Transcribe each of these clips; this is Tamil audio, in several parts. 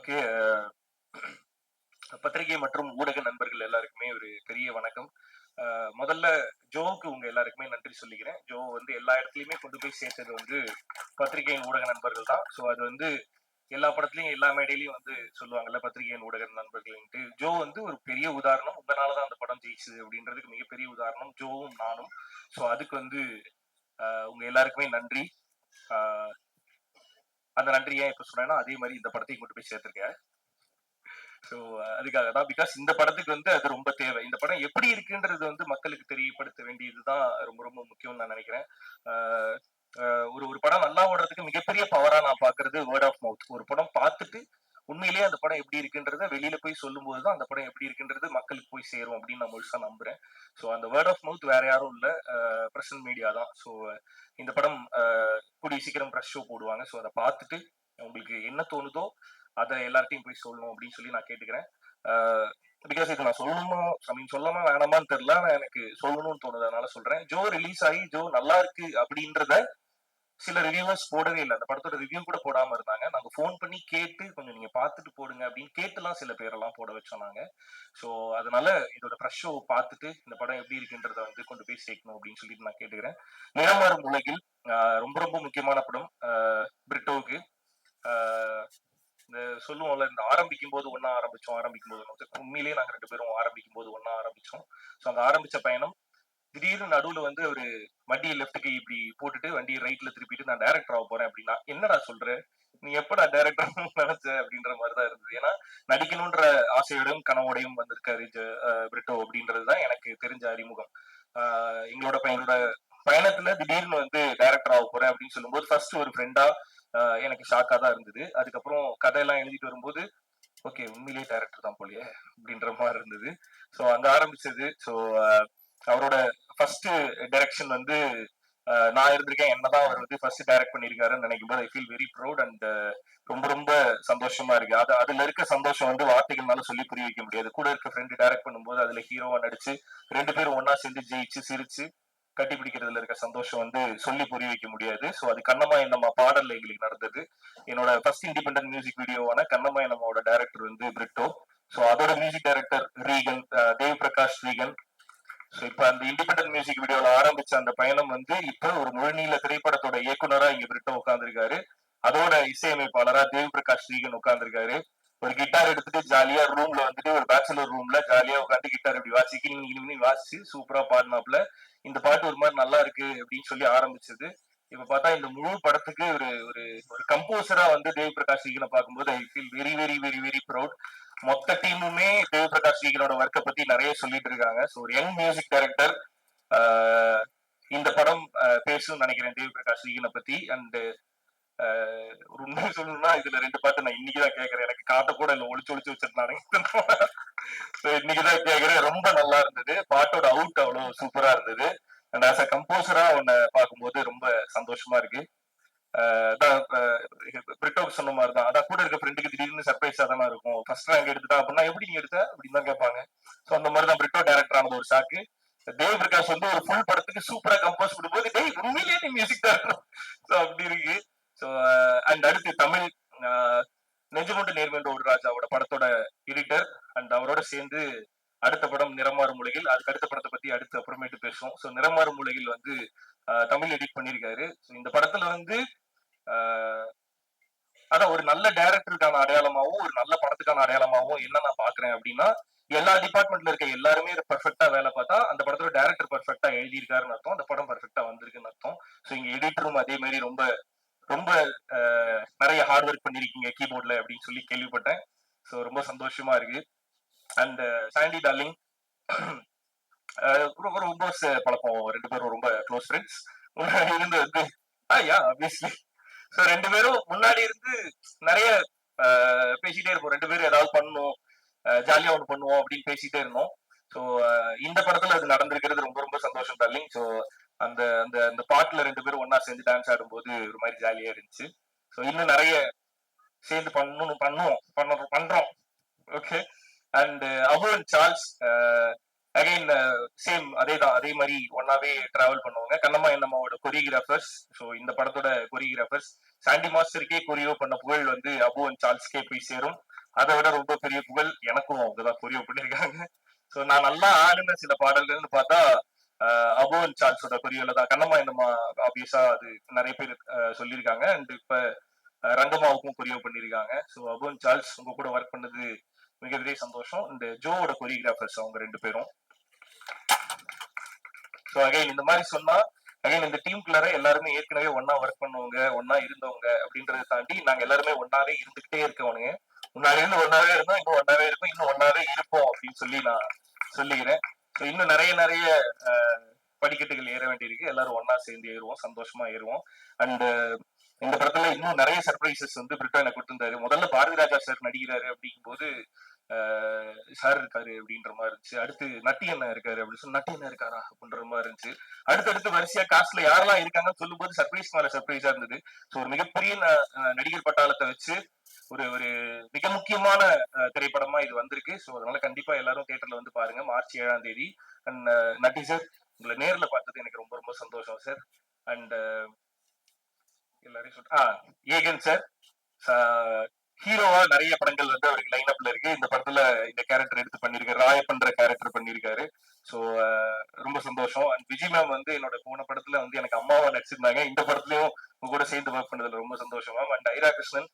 ஓகே. பத்திரிகை மற்றும் ஊடக நண்பர்கள் எல்லாருக்குமே ஒரு பெரிய வணக்கம். முதல்ல ஜோவுக்கு உங்க எல்லாருக்குமே நன்றி சொல்லிக்கிறேன். ஜோ வந்து எல்லா இடத்துலயுமே கொண்டு போய் சேர்த்தது வந்து பத்திரிகையின் ஊடக நண்பர்கள் தான். ஸோ அது வந்து எல்லா படத்துலயும் எல்லா மேடையிலயும் வந்து சொல்லுவாங்கல்ல பத்திரிகையின் ஊடக நண்பர்கள்ன்ட்டு. ஜோ வந்து ஒரு பெரிய உதாரணம். உங்களால தான் அந்த படம் ஜெயிச்சுது அப்படின்றதுக்கு மிகப்பெரிய உதாரணம் ஜோவும் நானும். ஸோ அதுக்கு வந்து உங்க எல்லாருக்குமே நன்றி. ஆஹ் அந்த நன்றி ஏன் இப்ப சொன்னேன்னா அதே மாதிரி இந்த படத்தையும் கொண்டு போய் சேர்த்திருக்கேன். ஸோ அதுக்காக தான். பிகாஸ் இந்த படத்துக்கு வந்து அது ரொம்ப தேவை. இந்த படம் எப்படி இருக்குன்றது வந்து மக்களுக்கு தெரியப்படுத்த வேண்டியதுதான் ரொம்ப ரொம்ப முக்கியம்னு நான் நினைக்கிறேன். ஆஹ் ஒரு ஒரு படம் நல்லா ஓடுறதுக்கு மிகப்பெரிய பவரா நான் பாக்குறது வேர்ட் ஆஃப் மவுத். ஒரு படம் பார்த்துட்டு உண்மையிலேயே அந்த படம் எப்படி இருக்குன்றத வெளியில போய் சொல்லும் போதுதான் அந்த படம் எப்படி இருக்குன்றது மக்களுக்கு போய் சேரும் அப்படின்னு நான் முழுசா நம்புறேன். ஸோ அந்த வேர்ட் ஆஃப் மவுத் வேற யாரும் இல்ல, பிரசன்ட் மீடியா தான். ஸோ இந்த படம் கூடிய சீக்கிரம் ப்ரெஷ் ஷோ போடுவாங்க. ஸோ அதை பார்த்துட்டு உங்களுக்கு என்ன தோணுதோ அதை எல்லார்ட்டையும் போய் சொல்லணும் அப்படின்னு சொல்லி நான் கேட்டுக்கிறேன். பிகாஸ் இது நான் சொல்லணுமா சொல்லாம வேணாமான்னு தெரியல, நான் எனக்கு சொல்லணும்னு தோணுது, அதனால சொல்றேன். ஜோ ரிலீஸ் ஆகி ஜோ நல்லா இருக்கு அப்படின்றத சில ரிவ்யூவர்ஸ் போடவே இல்லை. அந்த படத்தோட ரிவ்யூ கூட போடாம இருந்தாங்க. நாங்க ஃபோன் பண்ணி கேட்டு கொஞ்சம் நீங்க பார்த்துட்டு போடுங்க அப்படின்னு கேட்டுலாம் சில பேரெல்லாம் போட வச்சோம் நாங்க. ஸோ அதனால இதோட ஃப்ரெஷ் ஷோ பார்த்துட்டு இந்த படம் எப்படி இருக்குன்றத வந்து கொண்டு போய் சேர்க்கணும் அப்படின்னு சொல்லிட்டு நான் கேட்டுக்கிறேன். நிறமாறும் உலகில் ரொம்ப ரொம்ப முக்கியமான படம் பிரிட்டோவுக்கு. இந்த சொல்லுவோம்ல, இந்த ஆரம்பிக்கும் போது ஒன்னா ஆரம்பிக்கும் போது உண்மையிலேயே நாங்க ரெண்டு பேரும் ஆரம்பிக்கும் போது ஒன்னா ஆரம்பிச்சோம். ஸோ அங்க ஆரம்பிச்ச பயணம் திடீர்னு நடுவுல வந்து ஒரு வண்டியை லெஃப்ட்டுக்கு இப்படி போட்டுட்டு வண்டியை ரைட்ல திருப்பிட்டு நான் டைரக்டர் ஆக போறேன் அப்படின்னா, என்னடா சொல்ற, நீ எப்படா டைரக்டர் நினைச்ச அப்படின்ற மாதிரிதான் இருந்தது. ஏன்னா நடிக்கணும்ன்ற ஆசையோடையும் கனவோடையும் வந்திருக்காரு பிரிட்டோ அப்படின்றதுதான் எனக்கு தெரிஞ்ச அறிமுகம். எங்களோட பையனோட பயணத்துல திடீர்னு வந்து டைரக்டர் ஆக போறேன் அப்படின்னு சொல்லும்போது ஃபர்ஸ்ட் ஒரு ஃப்ரெண்டா எனக்கு ஷாக்கா தான் இருந்தது. அதுக்கப்புறம் கதையெல்லாம் எழுதிட்டு வரும்போது ஓகே உண்மையிலேயே டைரக்டர் தான் போலியே அப்படின்ற மாதிரி இருந்தது. ஸோ அங்க ஆரம்பிச்சது. ஸோ அவரோட ஃபர்ஸ்ட் டைரக்ஷன் வந்து நான் இருந்திருக்கேன். என்னதான் அவர் வந்து ஃபர்ஸ்ட் டைரக்ட் பண்ணியிருக்காருன்னு நினைக்கும் போது ஐ ஃபீல் வெரி ப்ரௌட் அண்ட் ரொம்ப ரொம்ப சந்தோஷமா இருக்கு. அதுல இருக்க சந்தோஷம் வந்து வார்த்தைகள்னால சொல்லி புரிய வைக்க முடியாது. கூட இருக்க ஃப்ரெண்டு டைரக்ட் பண்ணும்போது அதுல ஹீரோவா நடிச்சு ரெண்டு பேரும் ஒன்னா சேர்ந்து ஜெயிச்சு சிரிச்சு கட்டி பிடிக்கிறதுல இருக்க சந்தோஷம் வந்து சொல்லி புரிய வைக்க முடியாது. ஸோ அது கண்ணம்மா என்னம்மா பாடல்ல எங்களுக்கு நடந்தது. என்னோட ஃபர்ஸ்ட் இண்டிபெண்டன்ட் மியூசிக் வீடியோவான கண்ணம்மா என்னம்மாவோட டைரக்டர் வந்து பிரிட்டோ. ஸோ அதோட music director Regan, Dev Prakash Regan. So இப்ப அந்த இண்டிபெண்டன்ட் மியூசிக் வீடியோல ஆரம்பிச்ச அந்த பயணம் வந்து இப்ப ஒரு முழுநீள திரைப்படத்தோட இயக்குனரா இங்க பிரிட்டோ உட்கார்ந்துருக்காரு. அதோட இசையமைப்பாளரா தேவ் பிரகாஷ் ரீகன் உட்கார்ந்துருக்காரு. ஒரு கிட்டார் எடுத்துட்டு ஜாலியா ரூம்ல வந்துட்டு ஒரு பேச்சுலர் ரூம்ல ஜாலியா உட்காந்து கிட்டார் இப்படி வாசிக்க வாசிச்சு சூப்பரா பாடினாப்ல. இந்த பாட்டு ஒரு மாதிரி நல்லா இருக்கு அப்படின்னு சொல்லி ஆரம்பிச்சது. இப்ப பார்த்தா இந்த முழு படத்துக்கு ஒரு ஒரு ஒரு கம்போசரா வந்து தேவ் பிரகாஷ் ரீகனை பார்க்கும்போது ஐ feel very very very very proud. மொத்த டீமுமே தேவ் பிரகாஷ் ரீகனோட ஒர்க்கை பத்தி நிறைய சொல்லிட்டு இருக்காங்க. ஸோ ஒரு யங் மியூசிக் டைரக்டர் இந்த படம் பேசும் நினைக்கிறேன் தேவ் பிரகாஷ் ரீகனை பத்தி. அண்ட் ஒரு உண்மை சொல்லணும்னா இதுல ரெண்டு பாட்டு நான் இன்னைக்குதான் கேட்கறேன். எனக்கு காட்ட கூட இல்லை, ஒளிச்சு ஒளிச்சு வச்சிருந்தாங்க. இன்னைக்குதான் கேட்கறேன். ரொம்ப நல்லா இருந்தது. பாட்டோட அவுட் அவ்வளவு சூப்பரா இருந்தது. அண்ட் ஆஸ் அ கம்போசரா உன்னை பார்க்கும்போது ரொம்ப சந்தோஷமா இருக்கு. பிரிட்டோக்கு சொன்ன மாதிரிதான், அதான் கூட இருக்க ஃப்ரெண்டுக்கு திடீர்னு சர்ப்ரைஸா தானே இருக்கும். ஃபர்ஸ்ட் ரேங்க் எடுத்துட்டா அப்படின்னா எப்படி நீங்க எடுத்த அப்படின்னு தான் கேட்பாங்க. ஸோ அந்த மாதிரிதான் பிரிட்டோ டைரக்டர் ஆனது ஒரு ஷாக்கு. தேவ் பிரகாஷ் வந்து ஒரு ஃபுல் படத்துக்கு சூப்பரா கம்போஸ் பண்ணும்போது டேய் உண்மையிலேயே நீ மியூசிக் டைரக்டர். ஸோ அப்படி இருக்கு. ஸோ அண்ட் அடுத்து தமிழ் நெஞ்சுமுண்டு நேர்மைன்ற ஒரு ராஜாவோட படத்தோட எடிட்டர் அண்ட் அவரோட சேர்ந்து அடுத்த படம் நிறமாறும் உலகில். அதுக்கு அடுத்த படத்தை பத்தி அடுத்து அப்புறமேட்டு பேசுவோம். ஸோ நிறமாறும் உலகில் வந்து தமிழ் எடிட் பண்ணியிருக்காரு. இந்த படத்துல வந்து அதான் ஒரு நல்ல டைரக்டருக்கான அடையாளமாவும் ஒரு நல்ல படத்துக்கான அடையாளமாவும் என்ன நான் பாக்குறேன் அப்படின்னா, எல்லா டிபார்ட்மெண்ட்ல இருக்க எல்லாருமே பெர்ஃபெக்டா வேலை பார்த்தா அந்த படத்தோட டைரக்டர் பெர்ஃபெக்டா எழுதியிருக்காருன்னு அர்த்தம், அந்த படம் பெர்ஃபெக்டா வந்திருக்குன்னு அர்த்தம். ஸோ இங்க எடிட்டரும் அதே மாதிரி ரொம்ப ரொம்ப நிறைய ஹார்ட் ஒர்க் பண்ணிருக்கீங்க கீபோர்ட்ல அப்படின்னு சொல்லி கேள்விப்பட்டேன். ஸோ ரொம்ப சந்தோஷமா இருக்கு. அண்ட் சாண்டி டார்லிங் ரொம்ப ரொம்ப பழக்கம், ரெண்டு பேரும் ரொம்ப க்ளோஸ் ஃப்ரெண்ட்ஸ். முன்னாடி இருந்து வந்து யா ஆப்வியஸ்லி. ஸோ ரெண்டு பேரும் முன்னாடி இருந்து நிறைய பேசிட்டே இருப்போம். ரெண்டு பேரும் ஏதாவது பண்ணணும், ஜாலியா ஒன்று பண்ணுவோம் அப்படின்னு பேசிட்டே இருந்தோம். ஸோ இந்த படத்துல அது நடந்திருக்கிறது ரொம்ப ரொம்ப சந்தோஷம் டார்லிங். ஸோ அந்த அந்த அந்த பாட்டுல ரெண்டு பேரும் ஒன்னா சேர்ந்து டான்ஸ் ஆடும்போது ஒரு மாதிரி ஜாலியா இருந்துச்சு. ஸோ இன்னும் நிறைய சேர்ந்து பண்றோம். Okay. And Abu and Charles again same அதேதான், அதே மாதிரி ஒன்னாவே டிராவல் பண்ணுவாங்க. கண்ணம்மா என்னம்மாவோட கொரியோகிராஃபர்ஸ். ஸோ இந்த படத்தோட கொரியோகிராஃபர்ஸ் சாண்டி மாஸ்டருக்கே கொரியோ பண்ண புகழ் வந்து அபு அண்ட் சார்ல்ஸ்கே போய் சேரும். அதை விட ரொம்ப பெரிய புகழ் எனக்கும் அவங்கதான் கொரியோ பண்ணியிருக்காங்க. ஸோ நான் நல்லா ஆடின சில பாடல்கள்னு பார்த்தா அபோன் சார்ல்ஸோட கொரியோல தான் கண்ணம்மா என்னம்மா ஆப்வியஸா அது நிறைய பேர் சொல்லியிருக்காங்க. அண்ட் இப்ப ரங்கம்மாவுக்கும் கொரியோ பண்ணியிருக்காங்க. ஸோ அபோன் சார்ல்ஸ் உங்க கூட ஒர்க் பண்ணது மிகப்பெரிய சந்தோஷம். இந்த ஜோவோட கொரியோகிராஃபர்ஸ் அவங்க 2 பேரும். ஸோ அகைன் இந்த மாதிரி சொன்னா அகைன் இந்த டீமுக்குள்ளார எல்லாருமே ஏற்கனவே ஒன்னா ஒர்க் பண்ணவங்க, ஒன்னா இருந்தவங்க அப்படின்றத தாண்டி நாங்க எல்லாருமே ஒன்னாவே இருந்துகிட்டே இருக்கவனுங்க. முன்னாடி இருந்து ஒன்னாவே இருந்தோம், இன்னும் ஒன்னாவே இருக்கும், இன்னும் ஒன்னாவே இருப்போம் அப்படின்னு சொல்லி நான் சொல்லிக்கிறேன். ஸோ இன்னும் நிறைய நிறைய படிக்கட்டுகள் ஏற வேண்டியிருக்கு. எல்லாரும் ஒன்னா சேர்ந்து ஏறுவோம், சந்தோஷமா ஏறுவோம். அண்ட் இந்த படத்துல இன்னும் நிறைய சர்ப்ரைசஸ் வந்து பிரிட்டோ எனக்கு கொடுத்திருந்தாரு. முதல்ல பாரதி ராஜா சார் நடிக்கிறாரு அப்படிங்கும் போது சார் இருக்காரு அப்படின்ற மாதிரி இருந்துச்சு. அடுத்து நட்டி அண்ணா இருக்காரு அப்படின்னு சொல்லி நட்டி அண்ணா இருக்காரா அப்படின்ற மாதிரி இருந்துச்சு. அடுத்தடுத்து வரிசையா காஸ்ட்ல யாரெல்லாம் இருக்காங்கன்னு சொல்லும் போது சர்ப்ரைஸ் மேல சர்ப்ரைஸா இருந்தது. ஸோ ஒரு மிகப்பெரிய நடிகர் பட்டாளத்தை வச்சு ஒரு ஒரு மிக முக்கியமான திரைப்படமா இது வந்திருக்கு. ஸோ அதனால கண்டிப்பா எல்லாரும் தியேட்டர்ல வந்து பாருங்க மார்ச் 7ஆம் தேதி. அண்ட் நட்டி சார் உங்களை நேர்ல பார்த்தது எனக்கு ரொம்ப ரொம்ப சந்தோஷம் சார். அண்ட் எல்லாரையும் ஏகன் சார் ஹீரோவா நிறைய படங்கள் வந்து அவருக்கு லைன் அப்ல இருக்கு. இந்த படத்துல இந்த கேரக்டர் எடுத்து பண்ணிருக்காரு, ராயப்பன்ற கேரக்டர் பண்ணிருக்காரு. ஸோ ரொம்ப சந்தோஷம். அண்ட் விஜய் மேம் வந்து என்னோட போன படத்துல வந்து எனக்கு அம்மாவா நடிச்சிருந்தாங்க. இந்த படத்துலயும் உங்க கூட சேர்ந்து ஒர்க் பண்ணதுல ரொம்ப சந்தோஷம் மேம். அண்ட் ஐரா கிருஷ்ணன்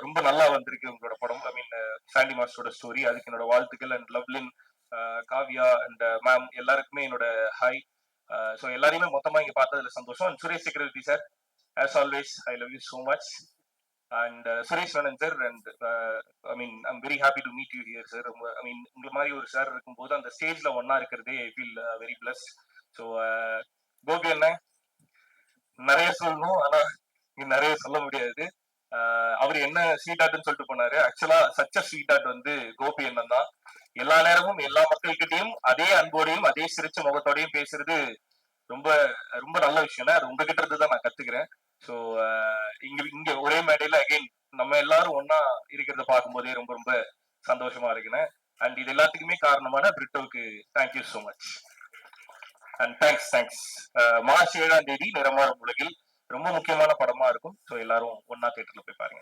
ரொம்ப நல்லா வந்திருக்கு உங்களோட படம். ஐ மீன் சாண்டி மாஸ்டரோட ஸ்டோரி, அதுக்கு என்னோட வாழ்த்துக்கள். And Lovelin, Kavya and ma'am எல்லாருக்குமே என்னோட ஹாய். ஸோ எல்லாரையுமே மொத்தமா இங்க பார்த்ததுல சந்தோஷம். அண்ட் சுரேஷ் சக்கரவர்த்தி sir, as always, I love you so much. And Suresh Vanan sir, and I mean, I'm very happy to meet you here, sir. I mean, உங்களை மாதிரி ஒரு சார் இருக்கும்போது அந்த ஸ்டேஜ்ல ஒன்னா இருக்கிறதே I feel very blessed. So Gopi அண்ணன் நிறைய சொல்லணும், ஆனா இங்க நிறைய சொல்ல முடியாது. அவர் என்ன ஸ்வீட் ஆர்ட்னு சொல்லிட்டு போனாரு. ஆக்சுவலா சச்ச ஸ்வீட் ஆர்ட் வந்து கோபி அண்ணன் தான். எல்லா நேரமும் எல்லா மக்கள்கிட்டையும் அதே அன்போடையும் அதே சிரிச்ச முகத்தோடையும் பேசுறது ரொம்ப ரொம்ப நல்ல விஷயம். அது உங்ககிட்ட இருந்து தான் நான் கத்துக்கிறேன். ஸோ இங்க இங்க ஒரே மேடையில அகைன் நம்ம எல்லாரும் ஒன்னா இருக்கிறத பார்க்கும்போதே ரொம்ப ரொம்ப சந்தோஷமா இருக்குன்னு. அண்ட் இது எல்லாத்துக்குமே காரணமான பிரிட்டோவுக்கு thank you so much. And thanks. March 7ஆம் தேதி நிறமாறும் உலகில் ரொம்ப முக்கியமான படமா இருக்கும். ஸோ எல்லாரும் ஒன்னா தியேட்டர்ல போய் பாருங்க.